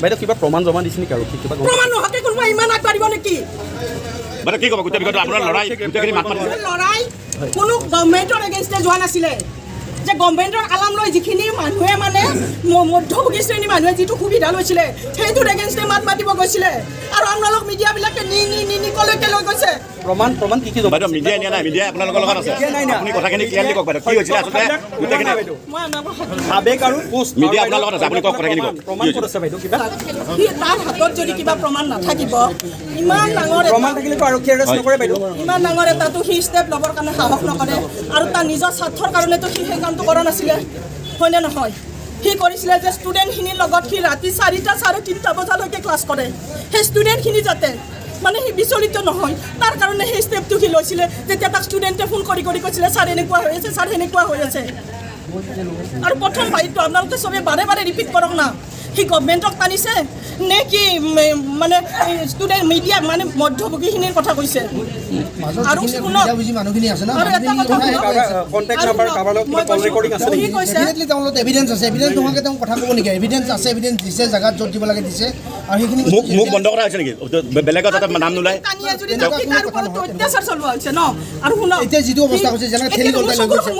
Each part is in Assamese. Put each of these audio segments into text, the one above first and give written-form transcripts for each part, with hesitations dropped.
বাইদেউ কিবা প্ৰমাণ জমা দিছে নেকি আৰু কিবা প্ৰমাণ নোহোৱাকৈ কোনোবা ইমান আগবাঢ়িব নেকি? মানে কি ক'ব গোটেই বিষয়টো আপোনাৰ লৰাই গোটেইখিনি মাত মাতিছে লৰাই কোনো গভৰ্ণমেণ্টৰ এগেইনষ্টে যোৱা নাছিলে যে গভৰ্ণমেণ্টৰ আলাম লৈ যিখিনি মানুহে মানে মধ্যভোগী শ্ৰেণীৰ মানুহে যিটো সুবিধা লৈছিলে সেইটোৰ এগেইনষ্টে মাত মাতিব গৈছিলে আৰু আপোনালোক মিডিয়াবিলাকে নি কলৈকে লৈ গৈছে। প্ৰমাণ কি বাইদেউ মিডিয়াই নিয়া নাই, মিডিয়াই আপোনালোকৰ লগত আছে। আপুনি কথাখিনি ক্লিয়াৰলি কওক বাইদেউ, কি হৈছিলে আচলতে গোটেইখিনি আবেগ আৰু পোষ্ট মিডিয়া আপোনাৰ লগত আছে, আপুনি কওক কথাখিনি কওক। প্ৰমাণ ক'ত আছে বাইদেউ কিবা তাৰ হাতত যদি কিবা প্ৰমাণ নাথাকিব ইমান ডাঙৰ প্ৰমাণ থাকিলেতো আৰক্ষীয়ে এৰেষ্ট নকৰে বাইদেউ। ইমান ডাঙৰ এটাতো সি ষ্টেপ ল'বৰ কাৰণে সাহস নকৰে আৰু তাৰ নিজৰ স্বাৰ্থৰ কাৰণেতো সি সেই কামটো কৰা নাছিলে, হয়নে নহয়? সি কৰিছিলে যে ষ্টুডেণ্টখিনিৰ লগত সি ৰাতি 4টা 3:30 বজালৈকে ক্লাছ কৰে, সেই ষ্টুডেণ্টখিনি যাতে মানে সি বিচলিত নহয় তাৰ কাৰণে সেই ষ্টেপটো সি লৈছিলে। যেতিয়া তাক ষ্টুডেণ্টে ফোন কৰি কৈছিলে ছাৰ এনেকুৱা হৈ আছে, ছাৰ সেনেকুৱা হৈ আছে। আৰু প্ৰথম বাইকটো আপোনালোকে চবে বাৰে বাৰে ৰিপিট কৰক না, সি গভৰ্ণমেণ্টক টানিছে নে কি মানে ষ্টুডেণ্ট মিডিয়া মানে মধ্যভোগীখিনিৰ কথা কৈছে? আৰু মানুহখিনি আছে না, কণ্টেক্ট নাম্বাৰ কাৰোবাৰ লগত কল ৰেকৰ্ডিং আছে নেকি? ডেফিনেটলি তেওঁৰ লগত এভিডেঞ্চ আছে। এভিডেঞ্চ নোহোৱাকৈ তেওঁ কথা ক'ব নেকি? এভিডেঞ্চ আছে, এভিডেঞ্চ দিছে, জাগাত য'ত দিব লাগে দিছে আৰু সেইখিনি মোক বন্ধ কৰা হৈছে নেকি? বেলেগৰ তাতে নাম নোলায় অত্যাচাৰ চলোৱা হৈছে ন। আৰু শুনক এতিয়া যিটো অৱস্থা হৈছে যেনে ঠেলি গলটাই লৈ গৈছে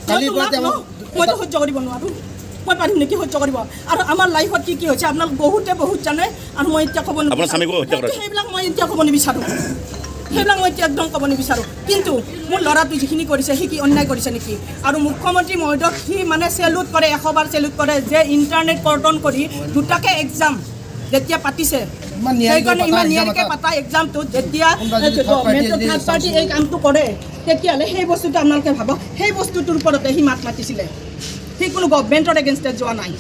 কালিৰ পৰা তেওঁ মইতো সহ্য কৰিব নোৱাৰোঁ, মই পাৰিম নেকি সহ্য কৰিব? আৰু আমাৰ লাইফত কি হৈছে আপোনালোক বহুত জানে আৰু মই এতিয়া ক'ব আপোনাৰ স্বামীকো হত্যা কৰা সেইবিলাক মই এতিয়া ক'ব নিবিচাৰোঁ, সেইবিলাক মই এতিয়া একদম ক'ব নিবিচাৰোঁ। কিন্তু মোৰ ল'ৰাটো যিখিনি কৰিছে সি কি অন্যায় কৰিছে নেকি? আৰু মুখ্যমন্ত্ৰী মহোদয়ক সি মানে চেলুট কৰে, 100 বাৰ চেলুট কৰে যে ইণ্টাৰনেট কৰ্তন কৰি দুটাকে এক্সাম যেতিয়া পাতিছে সেইকাৰণে ইমান নিয়াৰিকৈ পাতা এক্সামটোত যেতিয়া গভৰ্ণমেণ্টৰ থাৰ্ড পাৰ্টি এই কামটো কৰে তেতিয়াহ'লে সেই বস্তুটো আপোনালোকে ভাবক, সেই বস্তুটোৰ ওপৰতে সি মাত মাতিছিলে। সি কোনো গভৰ্ণমেণ্টৰ এগেইনষ্টত যোৱা নাই।